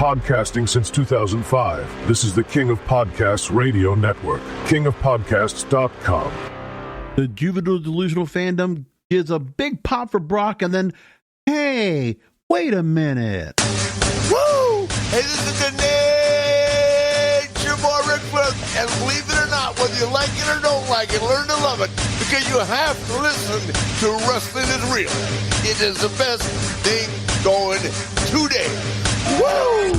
podcasting since 2005. This is the King of Podcasts Radio Network, kingofpodcasts.com. The juvenile delusional fandom gives a big pop for Brock, and then, hey, wait a minute. Woo! Hey, this is the Nature Boy Ric Flair, and believe it or not, whether you like it or don't like it, learn to love it, because you have to listen to Wrestling is Real. It is the best thing going today. Woo!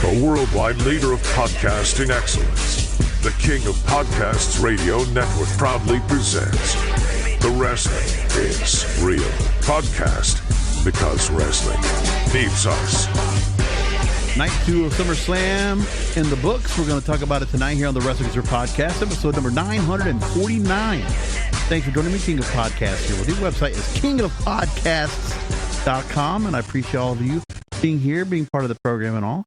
The worldwide leader of podcasting excellence, the King of Podcasts Radio Network proudly presents The Wrestling is Real podcast, because wrestling needs us. Night 2 of SummerSlam in the books. We're going to talk about it tonight here on the Wrestling is Real podcast, episode number 949. Thanks for joining me, King of Podcasts here. Well, the website is kingofpodcasts.com, and I appreciate all of you being here, being part of the program and all.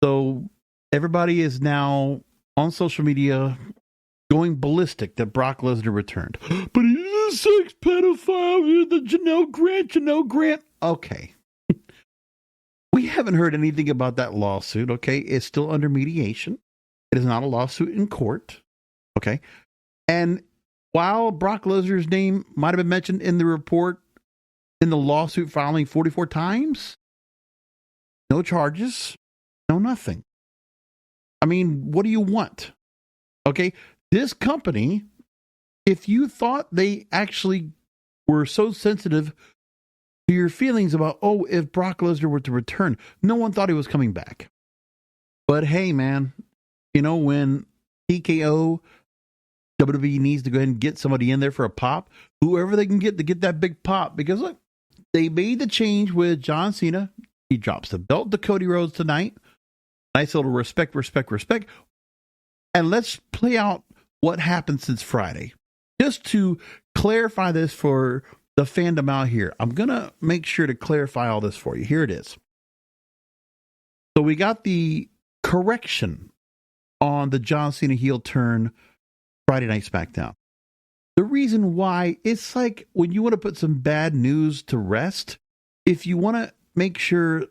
So everybody is now on social media going ballistic that Brock Lesnar returned. But he's a sex pedophile, the Janelle Grant. Okay. We haven't heard anything about that lawsuit, okay? It's still under mediation. It is not a lawsuit in court, okay? And while Brock Lesnar's name might have been mentioned in the report, in the lawsuit filing 44 times, no charges, no nothing. I mean, what do you want? Okay, this company, if you thought they actually were so sensitive to your feelings about, oh, if Brock Lesnar were to return, no one thought he was coming back. But hey, man, you know, when TKO, WWE needs to go ahead and get somebody in there for a pop, whoever they can get to get that big pop, because look, they made the change with John Cena. He drops the belt to Cody Rhodes tonight. Nice little respect. And let's play out what happened since Friday. Just to clarify this for the fandom out here, I'm going to make sure to clarify all this for you. Here it is. So we got the correction on the John Cena heel turn Friday Night SmackDown. The reason why, it's like when you want to put some bad news to rest, if you want to make sure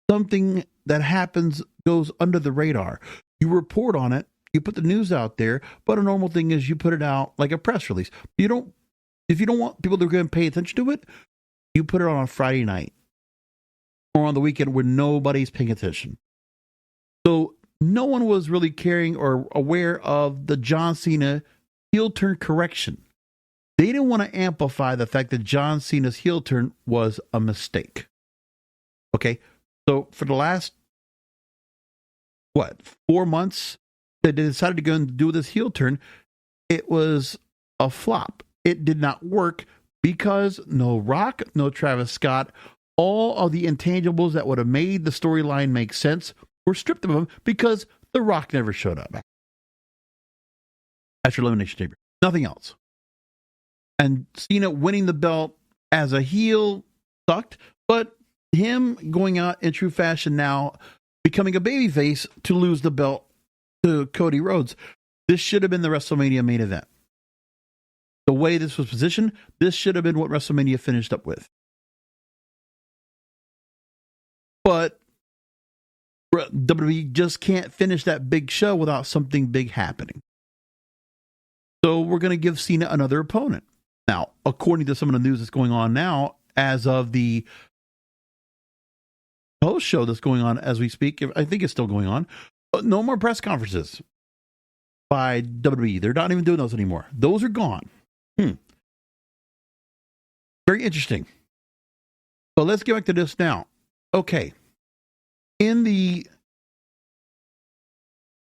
something that happens goes under the radar, you report on it, you put the news out there, but a normal thing is you put it out like a press release. If you don't want people to go and pay attention to it, you put it on Friday night or on the weekend where nobody's paying attention. So no one was really caring or aware of the John Cena heel turn correction. They didn't want to amplify the fact that John Cena's heel turn was a mistake. Okay, so for the last, 4 months that they decided to go and do this heel turn, it was a flop. It did not work because no Rock, no Travis Scott, all of the intangibles that would have made the storyline make sense were stripped of them because The Rock never showed up after Elimination Chamber. Nothing else. And Cena winning the belt as a heel sucked, but him going out in true fashion now, becoming a babyface to lose the belt to Cody Rhodes. This should have been the WrestleMania main event. The way this was positioned, this should have been what WrestleMania finished up with. But WWE just can't finish that big show without something big happening. So we're going to give Cena another opponent. Now, according to some of the news that's going on now, as of the post show that's going on as we speak, I think it's still going on, no more press conferences by WWE. They're not even doing those anymore. Those are gone. Very interesting. But let's get back to this now. Okay. In the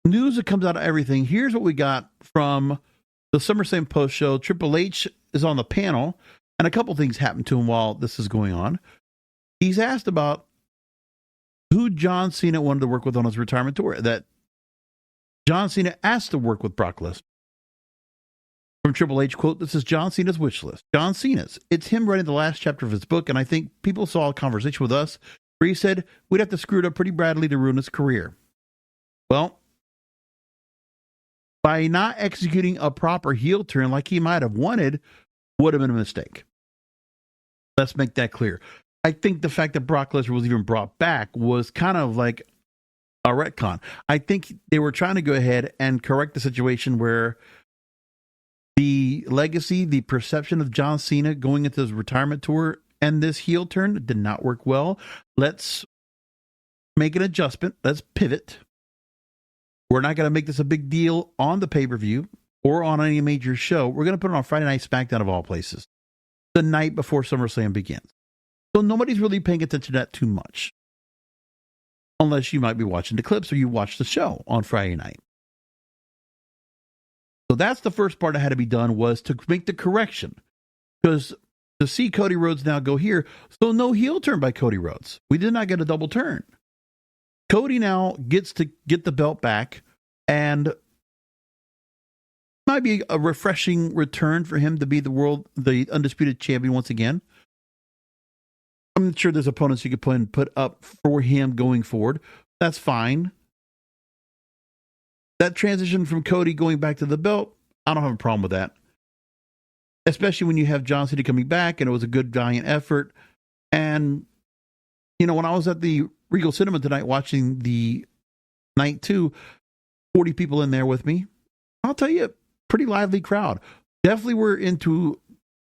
news that comes out of everything, here's what we got from the SummerSlam post show. Triple H is on the panel, and a couple things happened to him while this is going on. He's asked about who John Cena wanted to work with on his retirement tour. That John Cena asked to work with Brock Lesnar. From Triple H, quote, "This is John Cena's wish list." John Cena's. It's him writing the last chapter of his book, and I think people saw a conversation with us where he said we'd have to screw it up pretty badly to ruin his career. Well, by not executing a proper heel turn like he might have wanted, would have been a mistake. Let's make that clear. I think the fact that Brock Lesnar was even brought back was kind of like a retcon. I think they were trying to go ahead and correct the situation where the legacy, the perception of John Cena going into his retirement tour and this heel turn did not work well. Let's make an adjustment. Let's pivot. We're not going to make this a big deal on the pay-per-view or on any major show. We're going to put it on Friday Night SmackDown of all places, the night before SummerSlam begins. So nobody's really paying attention to that too much. Unless you might be watching the clips or you watch the show on Friday night. So that's the first part that had to be done, was to make the correction. Because to see Cody Rhodes now go here, so no heel turn by Cody Rhodes. We did not get a double turn. Cody now gets to get the belt back, and might be a refreshing return for him to be the undisputed champion once again. I'm sure there's opponents you could put up for him going forward. That's fine. That transition from Cody going back to the belt, I don't have a problem with that. Especially when you have John Cena coming back, and it was a good, valiant effort. And, you know, when I was at the Regal Cinema tonight watching the night 2, 40 people in there with me. I'll tell you, pretty lively crowd. Definitely were into,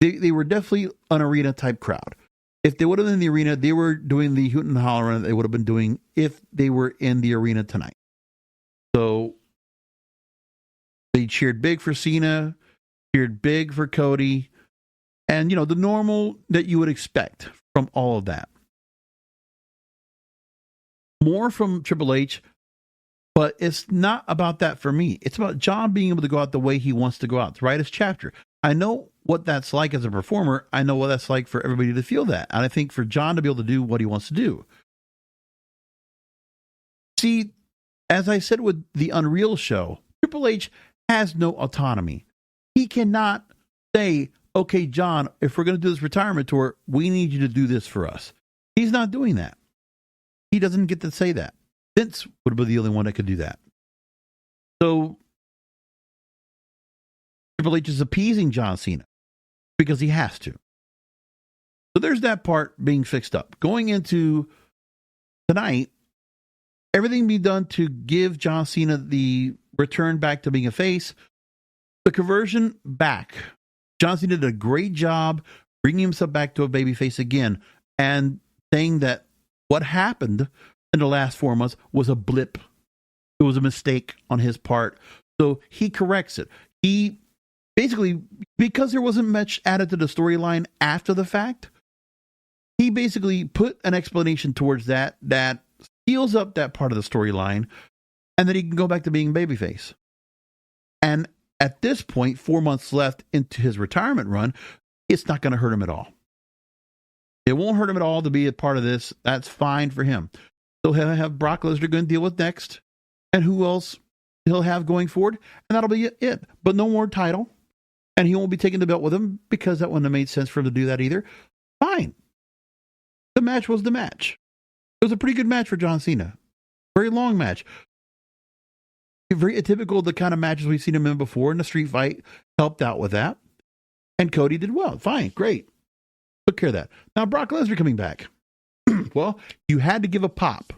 they were definitely an arena type crowd. If they would have been in the arena, they were doing the hoot and holler that they would have been doing if they were in the arena tonight. So they cheered big for Cena, cheered big for Cody, and, you know, the normal that you would expect from all of that. More from Triple H, but it's not about that for me. It's about John being able to go out the way he wants to go out, to write his chapter. I know what that's like as a performer. I know what that's like for everybody to feel that. And I think for John to be able to do what he wants to do. See, as I said with the Unreal show, Triple H has no autonomy. He cannot say, okay, John, if we're going to do this retirement tour, we need you to do this for us. He's not doing that. He doesn't get to say that. Vince would be the only one that could do that. So Triple H is appeasing John Cena because he has to. So there's that part being fixed up. Going into tonight, everything be done to give John Cena the return back to being a face. The conversion back. John Cena did a great job bringing himself back to a babyface again and saying that what happened in the last 4 months was a blip. It was a mistake on his part. So he corrects it. He basically, because there wasn't much added to the storyline after the fact, he basically put an explanation towards that heals up that part of the storyline, and then he can go back to being babyface. And at this point, 4 months left into his retirement run, it's not going to hurt him at all. It won't hurt him at all to be a part of this. That's fine for him. So he'll have Brock Lesnar going to deal with next, and who else he'll have going forward, and that'll be it. But no more title, and he won't be taking the belt with him because that wouldn't have made sense for him to do that either. Fine. The match was the match. It was a pretty good match for John Cena. Very long match. Very atypical of the kind of matches we've seen him in before, and the street fight helped out with that. And Cody did well. Fine, great. Took care of that. Now Brock Lesnar coming back. Well, you had to give a pop.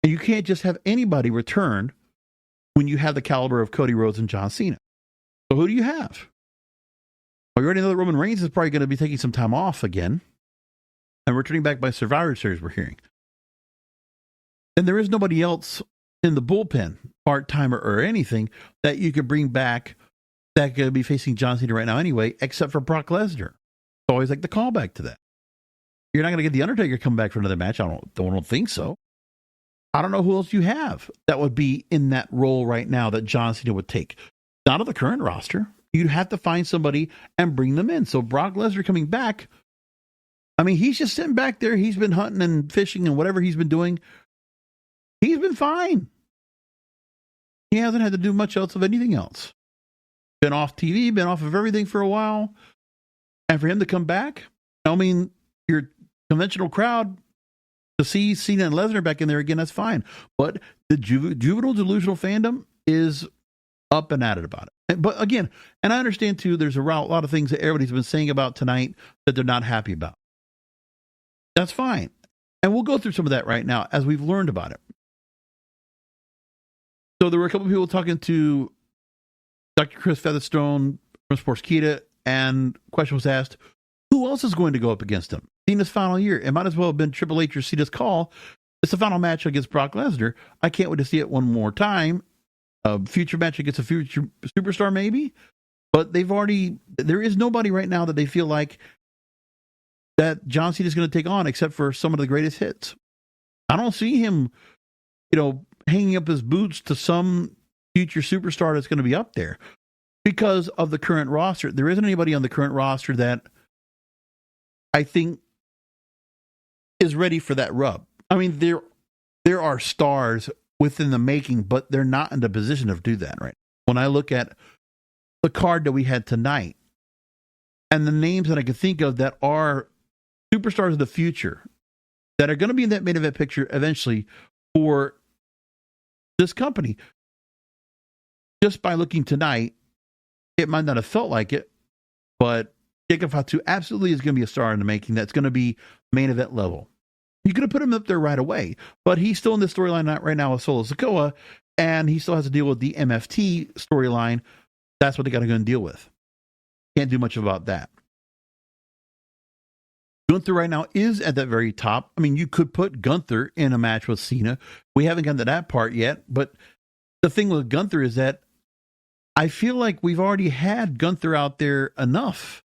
And you can't just have anybody return when you have the caliber of Cody Rhodes and John Cena. So who do you have? Well, you already know that Roman Reigns is probably going to be taking some time off again. And returning back by Survivor Series, we're hearing. And there is nobody else in the bullpen, part-timer or anything, that you could bring back that could be facing John Cena right now anyway, except for Brock Lesnar. It's always like the callback to that. You're not going to get The Undertaker come back for another match. I don't think so. I don't know who else you have that would be in that role right now that John Cena would take. Not of the current roster. You'd have to find somebody and bring them in. So Brock Lesnar coming back, I mean, he's just sitting back there. He's been hunting and fishing and whatever he's been doing. He's been fine. He hasn't had to do much else of anything else. Been off TV, been off of everything for a while. And for him to come back, I mean, your conventional crowd, to see Cena and Lesnar back in there again, that's fine. But the juvenile delusional fandom is up and at it about it. But again, and I understand too, there's a lot of things that everybody's been saying about tonight that they're not happy about. That's fine. And we'll go through some of that right now as we've learned about it. So there were a couple of people talking to Dr. Chris Featherstone from Sportskeeda, and the question was asked, who else is going to go up against him? Cena's final year. It might as well have been Triple H or Cena's call. It's the final match against Brock Lesnar. I can't wait to see it one more time. A future match against a future superstar, maybe. But there is nobody right now that they feel like that John Cena is going to take on except for some of the greatest hits. I don't see him, hanging up his boots to some future superstar that's going to be up there because of the current roster. There isn't anybody on the current roster that I think is ready for that rub. I mean, there are stars within the making, but they're not in the position to do that right. When I look at the card that we had tonight and the names that I can think of that are superstars of the future that are going to be in that main event picture eventually for this company, just by looking tonight, it might not have felt like it, but Jacob Fatu absolutely is going to be a star in the making. That's going to be main event level. You could have put him up there right away, but he's still in the storyline right now with Solo Sikoa, and he still has to deal with the MFT storyline. That's what they got to go and deal with. Can't do much about that. Gunther right now is at that very top. I mean, you could put Gunther in a match with Cena. We haven't gotten to that part yet, but the thing with Gunther is that I feel like we've already had Gunther out there enough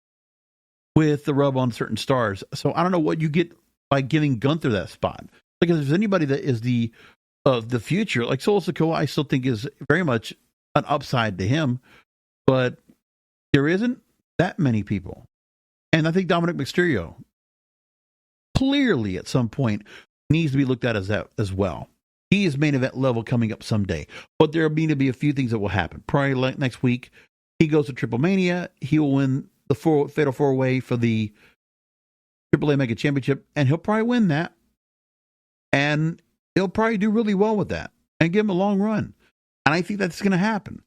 with the rub on certain stars. So I don't know what you get by giving Gunther that spot. Because if there's anybody that is the future, like Solo Sikoa, I still think is very much an upside to him, but there isn't that many people. And I think Dominic Mysterio clearly at some point needs to be looked at as well. He is main event level coming up someday, but there will need to be a few things that will happen. Probably next week, he goes to Triple Mania. He will win the Fatal 4-Way for the AAA Mega Championship, and he'll probably win that. And he'll probably do really well with that and give him a long run. And I think that's going to happen.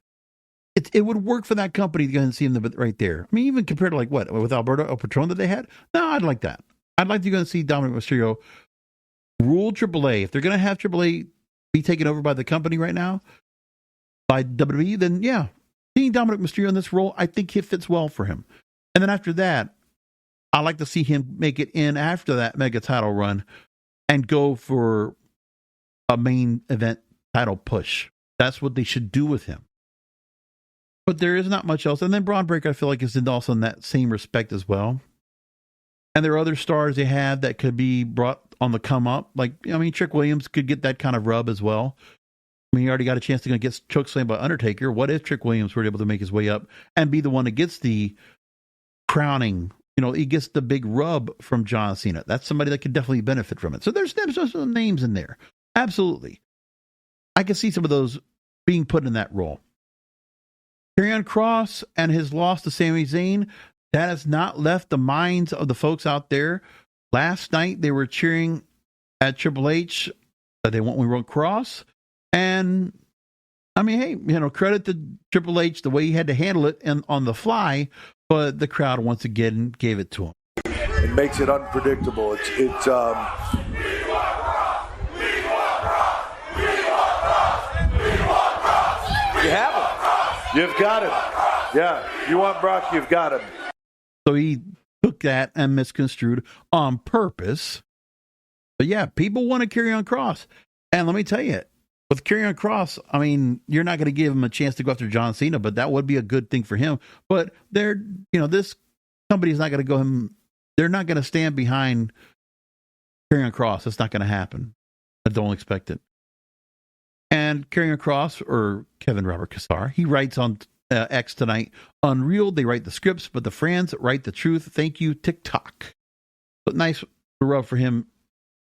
It would work for that company to go and see him right there. I mean, even compared to with Alberto El Patron that they had. No, I'd like that. I'd like to go and see Dominic Mysterio rule AAA. If they're going to have AAA be taken over by the company right now, by WWE, then yeah, seeing Dominic Mysterio in this role, I think it fits well for him. And then after that, I like to see him make it in after that mega title run and go for a main event title push. That's what they should do with him. But there is not much else. And then Braun Breaker, I feel like, is also in that same respect as well. And there are other stars they have that could be brought on the come up. Trick Williams could get that kind of rub as well. I mean, he already got a chance to get chokeslammed by Undertaker. What if Trick Williams were able to make his way up and be the one that gets the crowning? He gets the big rub from John Cena. That's somebody that could definitely benefit from it. So there's some names in there. Absolutely. I can see some of those being put in that role. Karrion Kross and his loss to Sami Zayn, that has not left the minds of the folks out there. Last night, they were cheering at Triple H that they wrote Kross. And, I mean, hey, credit to Triple H, the way he had to handle it and on the fly, but the crowd once again gave it to him. It makes it unpredictable. You have him. You've got him. Yeah, you want Brock, you've got him. So he took that and misconstrued on purpose. But yeah, people want to Karrion Kross. And let me tell you, with Karrion Kross, I mean, you're not going to give him a chance to go after John Cena, but that would be a good thing for him. But this company is not going to go they're not going to stand behind Karrion Kross. It's not going to happen. I don't expect it. And Karrion Kross, or Kevin Robert Kassar, he writes on X tonight, Unreal, they write the scripts, but the fans write the truth. Thank you, TikTok. But nice rub for him.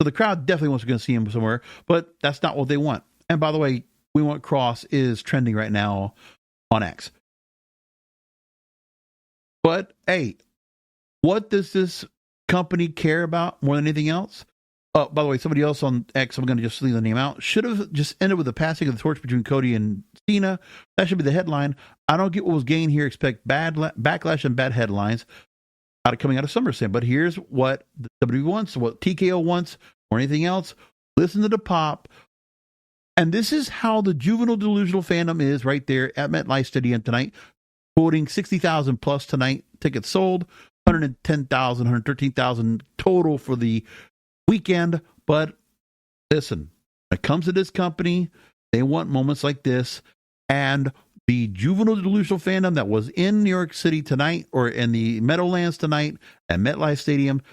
So the crowd definitely wants to go see him somewhere, but that's not what they want. And by the way, We Want Kross is trending right now on X. But hey, what does this company care about more than anything else? By the way, somebody else on X, I'm going to just leave the name out, should have just ended with the passing of the torch between Cody and Cena. That should be the headline. I don't get what was gained here. Expect bad backlash and bad headlines. coming out of SummerSlam. But here's what the WWE wants, what TKO wants, or anything else. Listen to the pop. And this is how the juvenile delusional fandom is right there at MetLife Stadium tonight. Quoting 60,000 plus tonight. Tickets sold. 110,000, 113,000 total for the weekend. But listen, when it comes to this company, they want moments like this. And the juvenile delusional fandom that was in New York City tonight, or in the Meadowlands tonight at MetLife Stadium,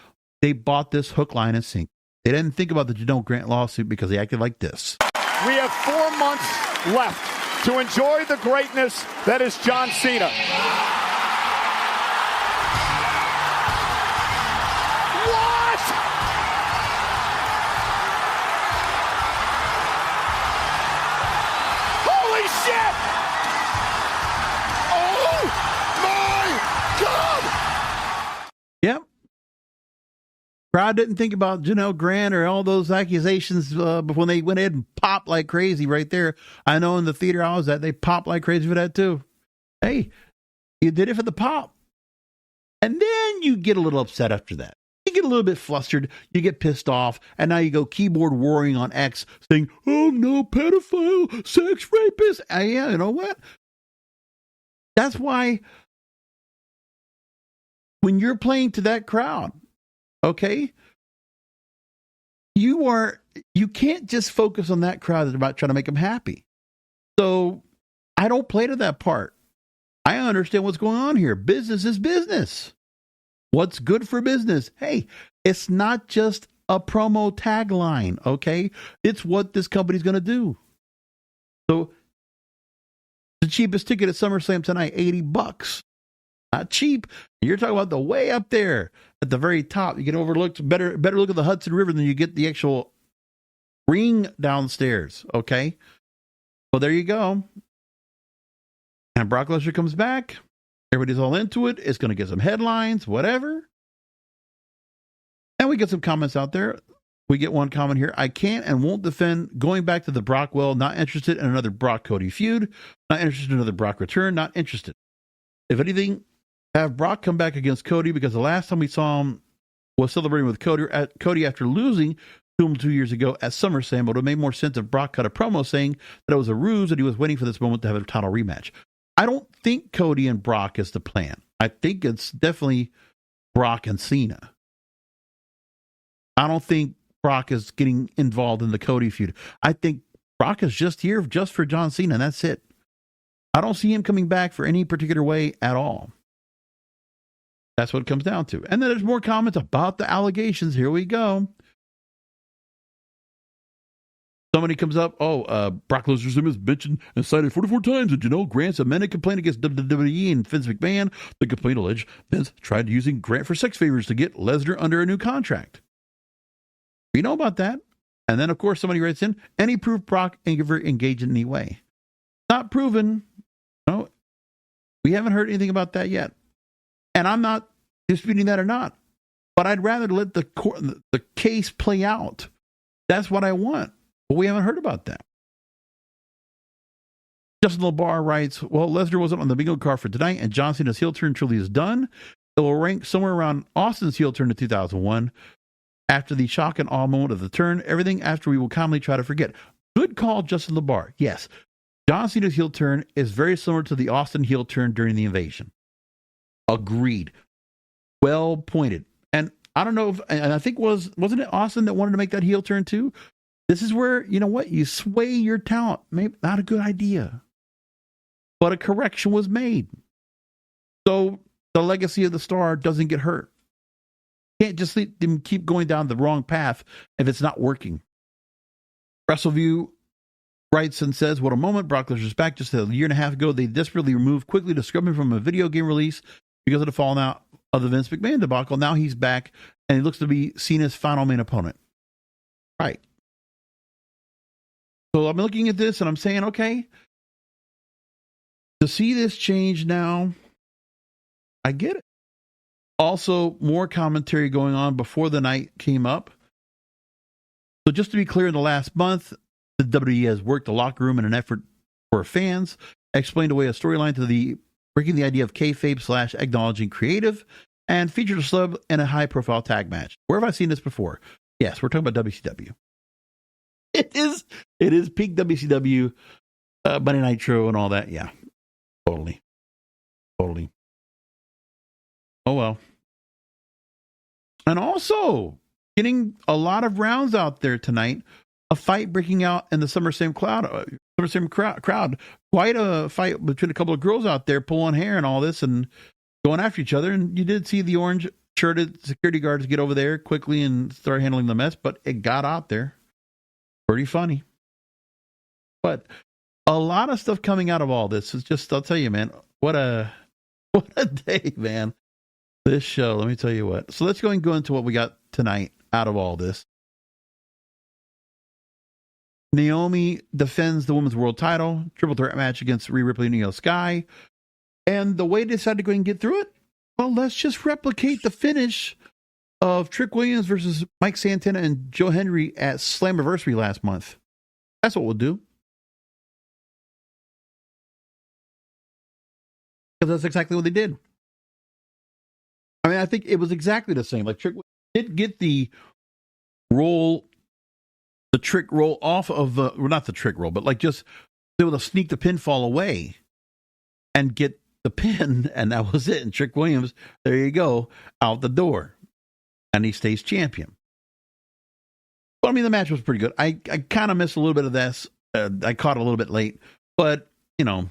they bought this hook, line, and sink. They didn't think about the Janelle Grant lawsuit because they acted like this. We have 4 months left to enjoy the greatness that is John Cena. What? Holy shit! Oh my God! Yep. Crowd didn't think about Janelle Grant or all those accusations when they went ahead and popped like crazy right there. I know in the theater I was at, they popped like crazy for that too. Hey, you did it for the pop. And then you get a little upset after that. You get a little bit flustered. You get pissed off. And now you go keyboard warring on X saying, oh no, pedophile, sex rapist. Yeah, you know what? That's why when you're playing to that crowd, okay, you can't just focus on that crowd that's about trying to make them happy. So I don't play to that part. I understand what's going on here. Business is business. What's good for business? Hey, it's not just a promo tagline, okay? It's what this company's going to do. So the cheapest ticket at SummerSlam tonight, $80. Not cheap. You're talking about the way up there at the very top. You get overlooked. Better look at the Hudson River than you get the actual ring downstairs. Okay. Well, there you go. And Brock Lesnar comes back. Everybody's all into it. It's going to get some headlines, whatever. And we get some comments out there. We get one comment here. I can't and won't defend going back to the Brock well. Not interested in another Brock Cody feud. Not interested in another Brock return. Not interested. If anything, have Brock come back against Cody, because the last time we saw him was celebrating with Cody after losing to him 2 years ago at SummerSlam. But it would make more sense if Brock cut a promo saying that it was a ruse, that he was waiting for this moment to have a title rematch. I don't think Cody and Brock is the plan. I think it's definitely Brock and Cena. I don't think Brock is getting involved in the Cody feud. I think Brock is just here just for John Cena, and that's it. I don't see him coming back for any particular way at all. That's what it comes down to. And then there's more comments about the allegations. Here we go. Somebody comes up, Brock Lesnar's name is mentioned and cited 44 times in Janelle Grant's amended complaint against WWE and Vince McMahon. The complaint alleged Vince tried using Grant for sex favors to get Lesnar under a new contract. We know about that. And then, of course, somebody writes in, any proof Brock ever engaged in any way? Not proven. No, we haven't heard anything about that yet. And I'm not disputing that or not. But I'd rather let the case play out. That's what I want. But we haven't heard about that. Justin LeBar writes, well, Lesnar wasn't on the bingo card for tonight, and John Cena's heel turn truly is done. It will rank somewhere around Austin's heel turn in 2001. After the shock and awe moment of the turn, everything after we will calmly try to forget. Good call, Justin LeBar. Yes, John Cena's heel turn is very similar to the Austin heel turn during the invasion. Agreed. Well pointed. And I don't know if, and I think wasn't it Austin that wanted to make that heel turn too? This is where, you know what, you sway your talent. Maybe not a good idea. But a correction was made. So the legacy of the star doesn't get hurt. Can't just let them keep going down the wrong path if it's not working. WrestleView writes and says, what a moment. Brock Lesnar's back. Just a year and a half ago, they desperately removed quickly to scrub him from a video game release because of the falling out of the Vince McMahon debacle. Now he's back, and he looks to be Cena's final main opponent. Right. So I'm looking at this, and I'm saying, okay, to see this change now, I get it. Also, more commentary going on before the night came up. So just to be clear, in the last month, the WWE has worked the locker room in an effort for fans, explained away a storyline to the breaking the idea of kayfabe / acknowledging creative, and featured a sub in a high-profile tag match. Where have I seen this before? Yes, we're talking about WCW. It is peak WCW, Monday Nitro and all that. Yeah, totally. Oh, well. And also, getting a lot of rounds out there tonight. A fight breaking out in the SummerSlam crowd. Quite a fight between a couple of girls out there pulling hair and all this and going after each other. And you did see the orange-shirted security guards get over there quickly and start handling the mess, but it got out there. Pretty funny. But a lot of stuff coming out of all this is just, I'll tell you, man, what a day, man. This show, let me tell you what. So let's go into what we got tonight out of all this. Naomi defends the women's world title, triple threat match against Rhea, Ripley, and Io Sky. And the way they decided to go and get through it, well, let's just replicate the finish of Trick Williams versus Mike Santana and Joe Hendry at Slammiversary last month. That's what we'll do. Because that's exactly what they did. I mean, I think it was exactly the same. Like, Trick did get the trick roll off of the, well, not the trick roll, but like just they were able to sneak the pinfall away and get the pin, and that was it. And Trick Williams, there you go, out the door. And he stays champion. But I mean, the match was pretty good. I kind of missed a little bit of this. I caught it a little bit late. But, you know,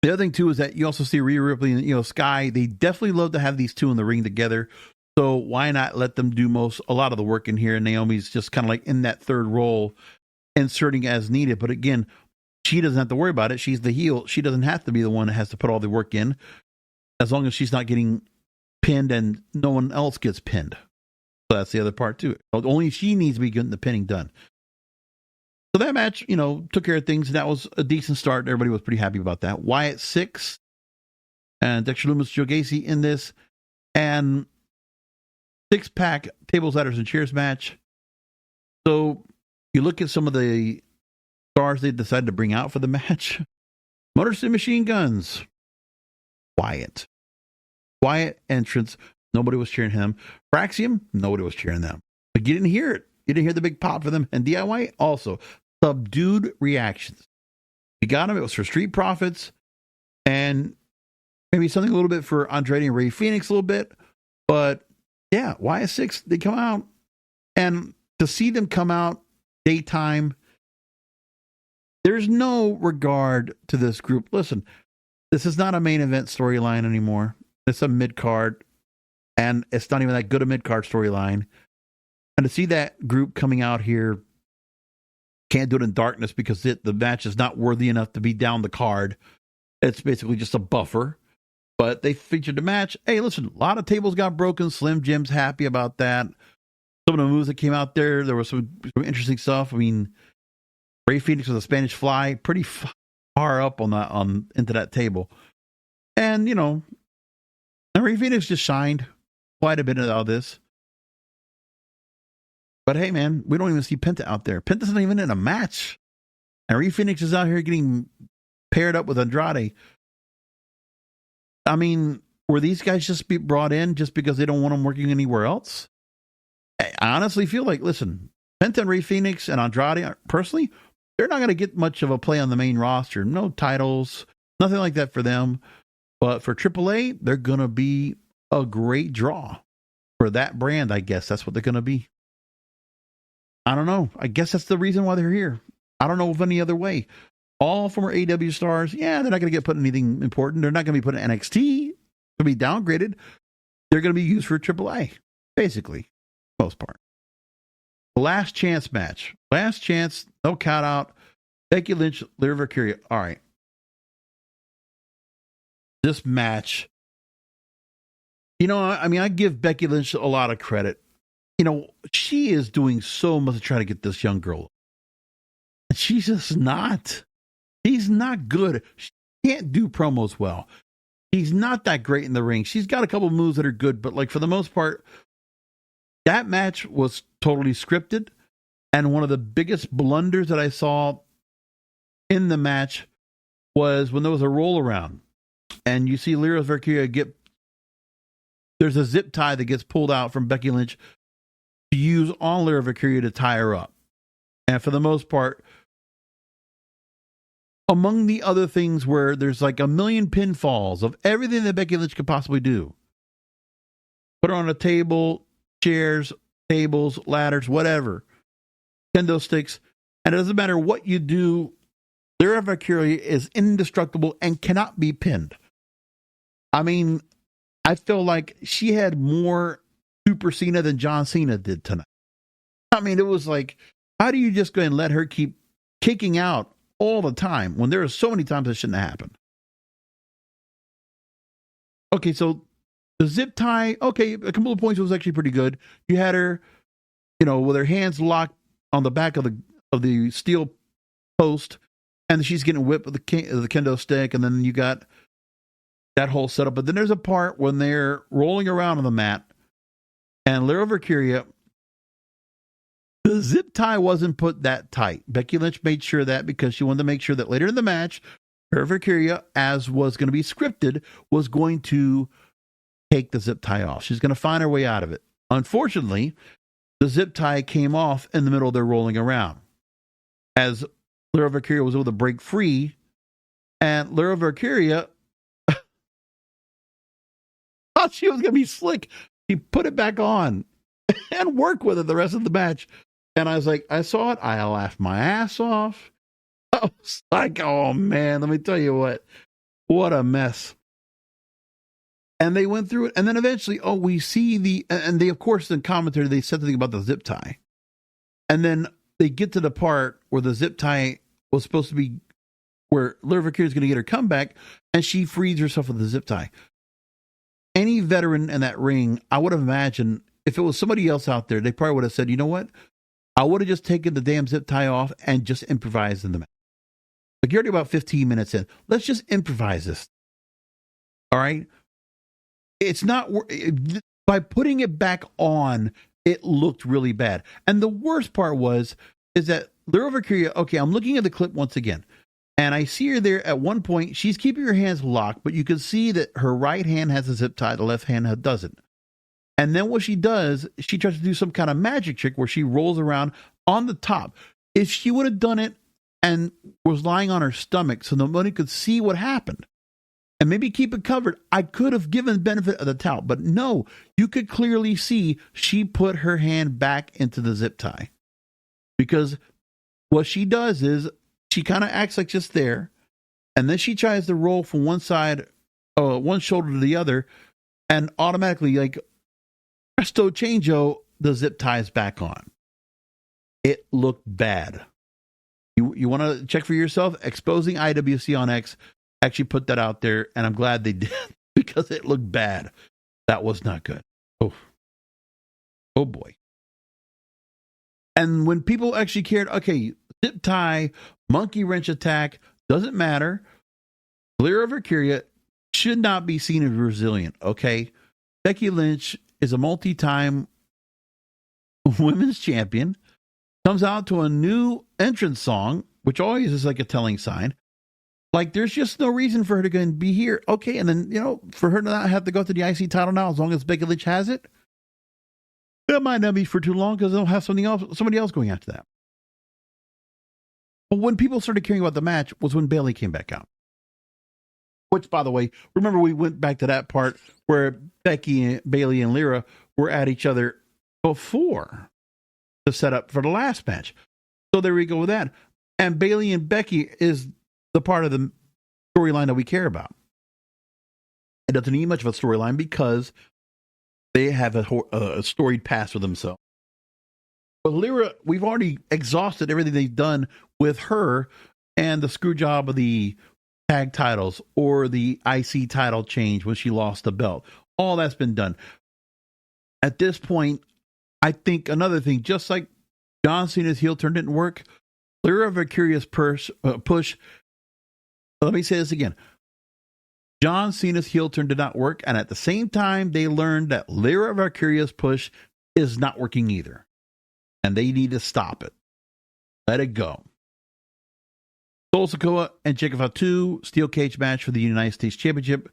the other thing, too, is that you also see Rhea Ripley and, you know, Sky. They definitely love to have these two in the ring together. So why not let them do a lot of the work in here? And Naomi's just kind of like in that third role, inserting as needed. But again, she doesn't have to worry about it. She's the heel. She doesn't have to be the one that has to put all the work in, as long as she's not getting pinned and no one else gets pinned. So that's the other part too. Only she needs to be getting the pinning done. So that match, you know, took care of things. That was a decent start. Everybody was pretty happy about that. Wyatt 6 and Dexter Lumis, Joe Gacy in this, and 6-pack tables, ladders, and chairs match. So you look at some of the stars they decided to bring out for the match. Motor City Machine Guns. Wyatt entrance. Nobody was cheering him. Praxium. Nobody was cheering them. But you didn't hear it. You didn't hear the big pop for them. And DIY also. Subdued reactions. You got them. It was for Street Profits. And maybe something a little bit for Andrade and Ray Phoenix a little bit. But yeah, Wyatt 6, they come out. And to see them come out daytime, there's no regard to this group. Listen, this is not a main event storyline anymore. It's a mid-card. And it's not even that good a mid-card storyline. And to see that group coming out here, can't do it in darkness because the match is not worthy enough to be down the card. It's basically just a buffer. But they featured the match. Hey, listen, a lot of tables got broken. Slim Jim's happy about that. Some of the moves that came out there was some interesting stuff. I mean, Ray Phoenix with a Spanish Fly, pretty far up into that table. And, you know, and Ray Phoenix just shined quite a bit out of this. But hey, man, we don't even see Penta out there. Penta's not even in a match. And Ray Phoenix is out here getting paired up with Andrade. I mean, were these guys just be brought in just because they don't want them working anywhere else? I honestly feel like, listen, Penta and Ray Phoenix and Andrade, personally, they're not going to get much of a play on the main roster. No titles, nothing like that for them. But for AAA, they're going to be a great draw for that brand, I guess. That's what they're going to be. I don't know. I guess that's the reason why they're here. I don't know of any other way. All former AEW stars, yeah, they're not going to get put in anything important. They're not going to be put in NXT to be downgraded. They're going to be used for AAA, basically, most part. The last chance match. Last chance, no count out. Becky Lynch, Lyra Valkyria. All right. This match, you know, I mean, I give Becky Lynch a lot of credit. You know, she is doing so much to try to get this young girl. And she's just not. She's not good. She can't do promos well. She's not that great in the ring. She's got a couple moves that are good, but like for the most part, that match was totally scripted. And one of the biggest blunders that I saw in the match was when there was a roll around and you see Lyra Valkyria get there's a zip tie that gets pulled out from Becky Lynch to use on Lyra Valkyria to tie her up. And for the most part, among the other things where there's like a million pinfalls of everything that Becky Lynch could possibly do. Put her on a table, chairs, tables, ladders, whatever. Kendo sticks. And it doesn't matter what you do, Lyra Valkyria is indestructible and cannot be pinned. I mean, I feel like she had more Super Cena than John Cena did tonight. I mean, it was like, how do you just go and let her keep kicking out all the time when there are so many times that shouldn't have happened? Okay, so the zip tie, okay, a couple of points was actually pretty good. You had her, with her hands locked on the back of the steel post, and she's getting whipped with the kendo stick, and then you got that whole setup. But then there's a part when they're rolling around on the mat, and Lyra Valkyria, the zip tie wasn't put that tight. Becky Lynch made sure of that because she wanted to make sure that later in the match, Lyra Valkyria, as was going to be scripted, was going to take the zip tie off. She's going to find her way out of it. Unfortunately, the zip tie came off in the middle of their rolling around. As Lyra Valkyria was able to break free, and Lyra Valkyria thought she was going to be slick. She put it back on and worked with it the rest of the match. And I was like, I saw it. I laughed my ass off. I was like, oh man, let me tell you what a mess. And they went through it. And then eventually, we see and they, of course, in commentary, they said something about the zip tie. And then they get to the part where the zip tie was supposed to be where Lyra Valkyria is going to get her comeback, and she frees herself with the zip tie. Any veteran in that ring, I would have imagined, if it was somebody else out there, they probably would have said, you know what? I would have just taken the damn zip tie off and just improvised in the match. Like, you're already about 15 minutes in. Let's just improvise this. All right? It's not, by putting it back on, it looked really bad. And the worst part is that Lyra Valkyria, okay, I'm looking at the clip once again, and I see her there at one point. She's keeping her hands locked, but you can see that her right hand has a zip tie, the left hand doesn't. And then what she does, she tries to do some kind of magic trick where she rolls around on the top. If she would have done it and was lying on her stomach so nobody could see what happened, and maybe keep it covered, I could have given the benefit of the doubt. But no, you could clearly see she put her hand back into the zip tie. Because what she does is she kind of acts like just there, and then she tries to roll from one side, one shoulder to the other, and automatically, like presto changeo, the zip ties back on. It looked bad. You want to check for yourself? Exposing IWC on X actually put that out there, and I'm glad they did because it looked bad. That was not good. Oh boy. And when people actually cared, okay, zip tie, monkey wrench attack, doesn't matter. Lyra Valkyria should not be seen as resilient, okay? Becky Lynch is a multi-time women's champion, comes out to a new entrance song, which always is like a telling sign. Like, there's just no reason for her to go and be here. Okay, and then, for her to not have to go to the IC title now, as long as Becky Lynch has it, that might not be for too long because they'll have somebody else going after that. But when people started caring about the match was when Bayley came back out. Which, by the way, remember we went back to that part where Bayley and Lyra were at each other before the setup for the last match. So there we go with that. And Bayley and Becky is the part of the storyline that we care about. It doesn't need much of a storyline because they have a storied past with themselves. But Lyra, we've already exhausted everything they've done with her and the screw job of the tag titles or the IC title change when she lost the belt. All that's been done. At this point, I think another thing, just like John Cena's heel turn didn't work, Lyra Valkyria's push. Let me say this again. John Cena's heel turn did not work, and at the same time, they learned that Lyra Valkyria's push is not working either. And they need to stop it. Let it go. Solo Sikoa and Jacob Fatu, steel cage match for the United States Championship.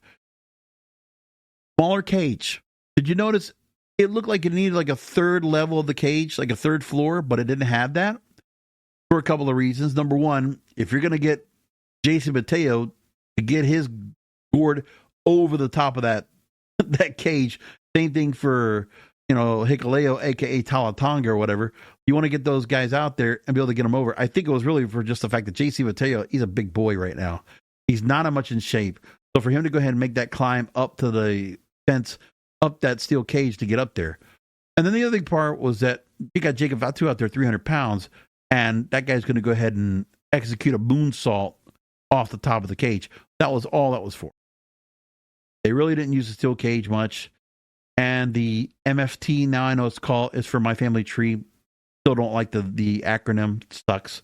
Smaller cage Did you notice it looked like it needed like a third level of the cage, like a third floor, but it didn't have that for a couple of reasons. Number one, if you're going to get Jason Mateo to get his gourd over the top of that cage, same thing for, Hikuleo, a.k.a. Talatanga or whatever. You want to get those guys out there and be able to get them over. I think it was really for just the fact that JC Mateo, he's a big boy right now. He's not much in shape. So for him to go ahead and make that climb up to the fence, up that steel cage to get up there. And then the other part was that you got Jacob Fatu out there, 300 pounds, and that guy's going to go ahead and execute a moonsault off the top of the cage. That was all that was for. They really didn't use the steel cage much. And the MFT, now I know it's called, is for My Family Tree. Still don't like the acronym. It sucks.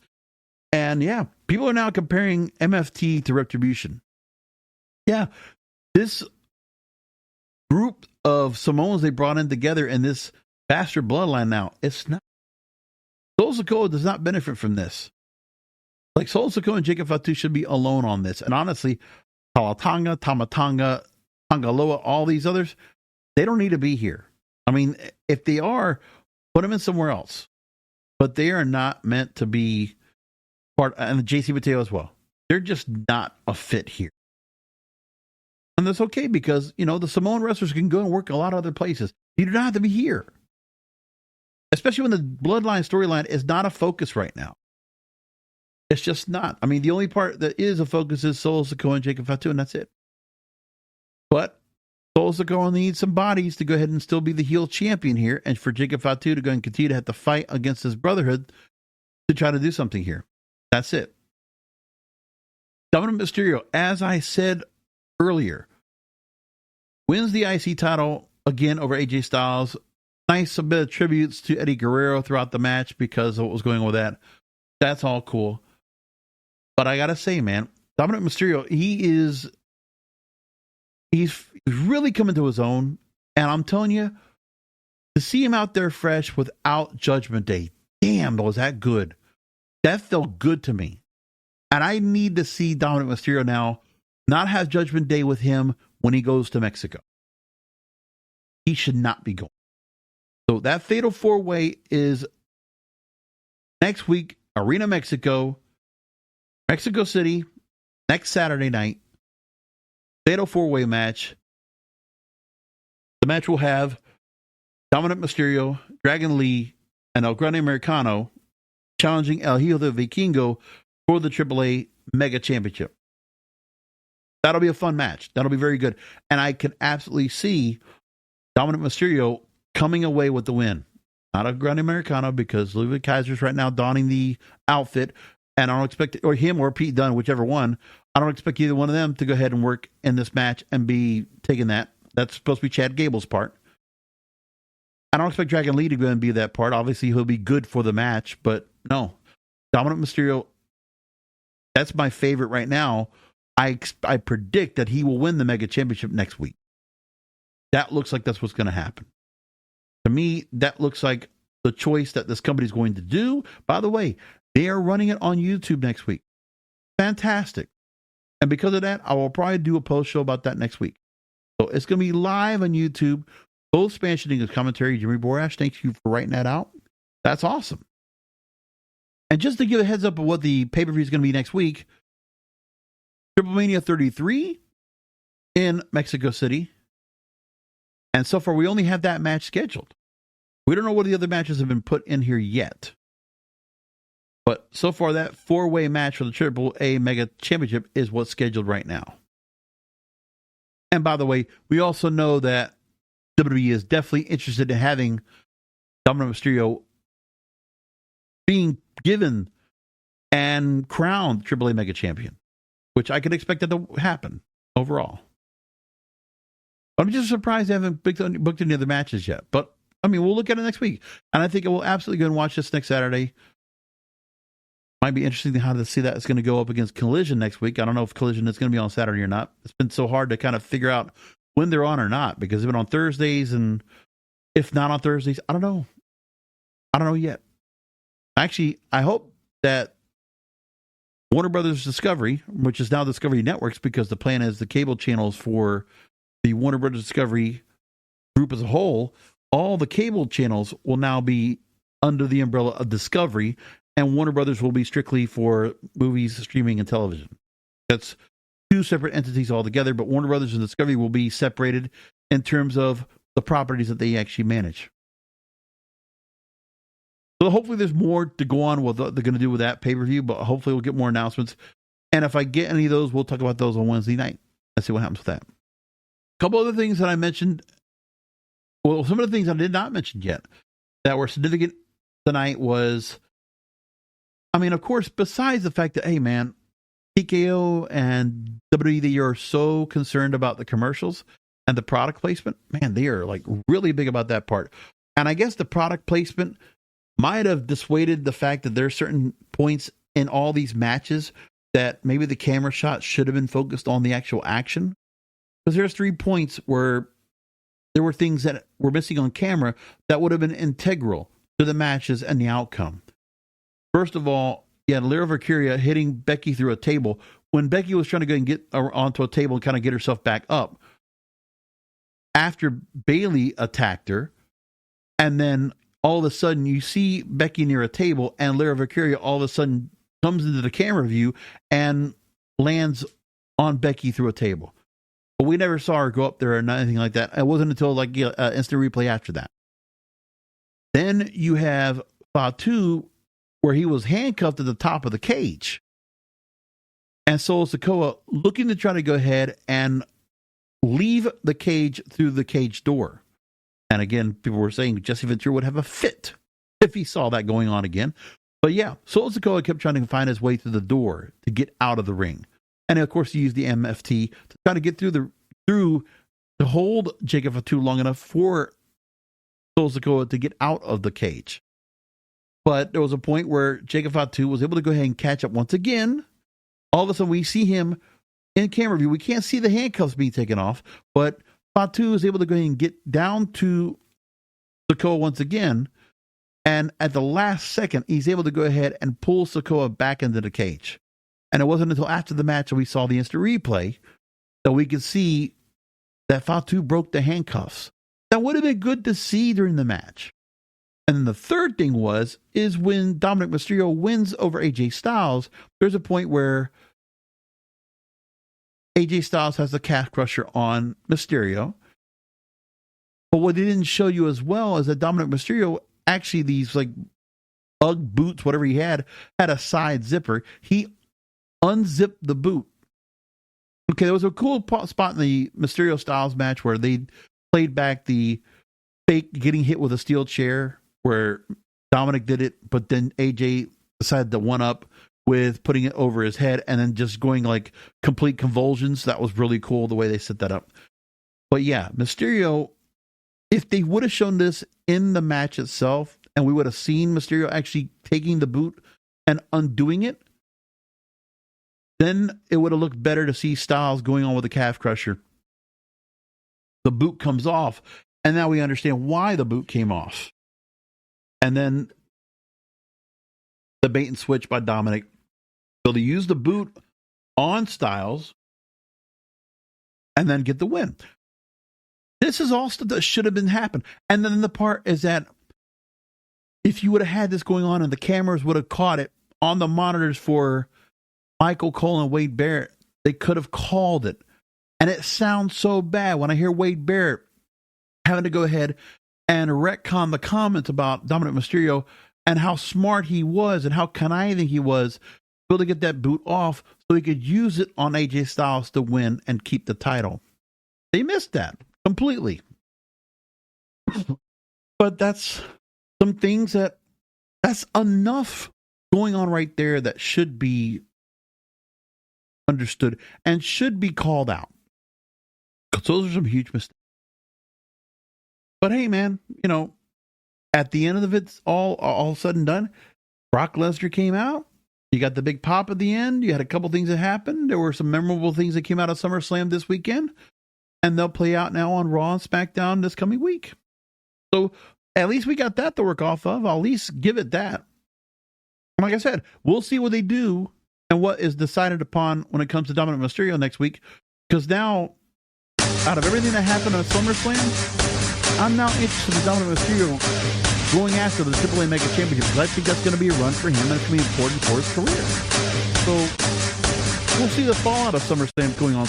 And yeah, people are now comparing MFT to Retribution. Yeah, this group of Samoans they brought in together in this bastard bloodline now, it's not. Solo Sikoa does not benefit from this. Like Solo Sikoa and Jacob Fatu should be alone on this. And honestly, Talatanga, Tamatanga, Tangaloa, all these others, they don't need to be here. I mean, if they are, put them in somewhere else. But they are not meant to be part, and the JC Mateo as well. They're just not a fit here. And that's okay because, the Samoan wrestlers can go and work a lot of other places. You do not have to be here. Especially when the bloodline storyline is not a focus right now. It's just not. I mean, the only part that is a focus is Solo Sikoa and Jacob Fatu, and that's it. But Solo Sikoa needs some bodies to go ahead and still be the heel champion here, and for Jacob Fatu to go and continue to have to fight against his brotherhood to try to do something here. That's it. Dominic Mysterio, as I said earlier, wins the IC title again over AJ Styles. Nice a bit of tributes to Eddie Guerrero throughout the match because of what was going on with that. That's all cool. But I got to say, man, Dominic Mysterio, he's really coming to his own. And I'm telling you, to see him out there fresh without Judgment Day, damn, was that good. That felt good to me. And I need to see Dominic Mysterio now not have Judgment Day with him when he goes to Mexico. He should not be going. So that Fatal 4-Way is next week, Arena Mexico, Mexico City, next Saturday night. Fatal 4-Way match. The match will have Dominic Mysterio, Dragon Lee, and El Grande Americano challenging El Hijo de Vikingo for the AAA Mega Championship. That'll be a fun match. That'll be very good. And I can absolutely see Dominic Mysterio coming away with the win. Not a Grande Americano because Ludwig Kaiser's right now donning the outfit. And I don't expect, or him or Pete Dunne, whichever one, I don't expect either one of them to go ahead and work in this match and be taking that. That's supposed to be Chad Gable's part. I don't expect Dragon Lee to go and be that part. Obviously, he'll be good for the match, but no. Dominic Mysterio, that's my favorite right now. I predict that he will win the Mega Championship next week. That looks like that's what's going to happen. To me, that looks like the choice that this company is going to do. By the way, they are running it on YouTube next week. Fantastic. And because of that, I will probably do a post show about that next week. So it's going to be live on YouTube. Both Spanish and English commentary. Jimmy Borash, thank you for writing that out. That's awesome. And just to give a heads up of what the pay-per-view is going to be next week, Triple Mania 33 in Mexico City. And so far, we only have that match scheduled. We don't know what the other matches have been put in here yet. But so far, that 4-way match for the AAA Mega Championship is what's scheduled right now. And by the way, we also know that WWE is definitely interested in having Dominic Mysterio being given and crowned AAA Mega Champion, which I could expect that to happen overall. I'm just surprised they haven't booked any other matches yet. But, I mean, we'll look at it next week. And I think we'll absolutely go and watch this next Saturday. Might be interesting how to see that it's going to go up against Collision next week. I don't know if Collision is going to be on Saturday or not. It's been so hard to kind of figure out when they're on or not because they've been on Thursdays, and if not on Thursdays, I don't know. I don't know yet. Actually, I hope that Warner Brothers Discovery, which is now Discovery Networks because the plan is the cable channels for the Warner Brothers Discovery group as a whole, all the cable channels will now be under the umbrella of Discovery, and Warner Brothers will be strictly for movies, streaming, and television. That's two separate entities altogether, but Warner Brothers and Discovery will be separated in terms of the properties that they actually manage. So hopefully there's more to go on with what they're going to do with that pay-per-view, but hopefully we'll get more announcements. And if I get any of those, we'll talk about those on Wednesday night. Let's see what happens with that. A couple other things that I mentioned. Well, some of the things I did not mention yet that were significant tonight was, I mean, of course, besides the fact that, hey, man, TKO and WWE, they are so concerned about the commercials and the product placement. Man, they are like really big about that part. And I guess the product placement might have dissuaded the fact that there are certain points in all these matches that maybe the camera shot should have been focused on the actual action. Because there's 3 points where there were things that were missing on camera that would have been integral to the matches and the outcome. First of all, you had Lyra Valkyria hitting Becky through a table when Becky was trying to go and get onto a table and kind of get herself back up. After Bayley attacked her, and then all of a sudden you see Becky near a table, and Lyra Valkyria all of a sudden comes into the camera view and lands on Becky through a table. But we never saw her go up there or anything like that. It wasn't until like instant replay after that. Then you have Fatu, where he was handcuffed at the top of the cage. And Solo Sikoa looking to try to go ahead and leave the cage through the cage door. And again, people were saying Jesse Ventura would have a fit if he saw that going on again. But yeah, Solo Sikoa kept trying to find his way through the door to get out of the ring. And of course, he used the MFT to try to get through to hold Jacob Fatu long enough for Solo Sikoa to get out of the cage. But there was a point where Jacob Fatu was able to go ahead and catch up once again. All of a sudden, we see him in camera view. We can't see the handcuffs being taken off, but Fatu is able to go ahead and get down to Sikoa once again. And at the last second, he's able to go ahead and pull Sikoa back into the cage. And it wasn't until after the match that we saw the instant replay that we could see that Fatu broke the handcuffs. That would have been good to see during the match. And then the third thing is when Dominic Mysterio wins over AJ Styles, there's a point where AJ Styles has the calf crusher on Mysterio. But what they didn't show you as well is that Dominic Mysterio, actually these like Ugg boots, whatever he had a side zipper. He unzipped the boot. Okay, there was a cool spot in the Mysterio Styles match where they played back the fake getting hit with a steel chair where Dominic did it, but then AJ decided to one up with putting it over his head and then just going like complete convulsions. That was really cool the way they set that up. But yeah, Mysterio, if they would have shown this in the match itself and we would have seen Mysterio actually taking the boot and undoing it, then it would have looked better to see Styles going on with the calf crusher. The boot comes off, and now we understand why the boot came off. And then the bait and switch by Dominic. So they use the boot on Styles and then get the win. This is all stuff that should have been happened. And then the part is that if you would have had this going on and the cameras would have caught it on the monitors for Michael Cole and Wade Barrett, they could have called it. And it sounds so bad when I hear Wade Barrett having to go ahead and retcon the comments about Dominic Mysterio and how smart he was and how conniving he was, able to get that boot off so he could use it on AJ Styles to win and keep the title. They missed that completely. But that's some things that's enough going on right there that should be understood and should be called out. Because those are some huge mistakes. But hey, man, you know, at the end of it, all said and done, Brock Lesnar came out. You got the big pop at the end. You had a couple things that happened. There were some memorable things that came out of SummerSlam this weekend. And they'll play out now on Raw and SmackDown this coming week. So at least we got that to work off of. I'll at least give it that. Like I said, we'll see what they do and what is decided upon when it comes to Dominic Mysterio next week. Because now, out of everything that happened on SummerSlam, I'm now interested in Dominic Mysterio going after the AAA Mega Championship because I think that's going to be a run for him and it's going to be important for his career. So we'll see the fallout of SummerSlam going on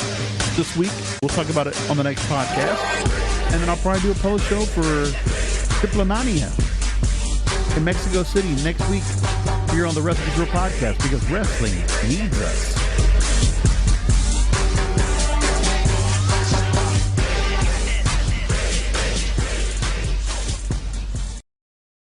this week. We'll talk about it on the next podcast. And then I'll probably do a post show for Triple Mania in Mexico City next week here on the Wrestling Tour podcast because wrestling needs us.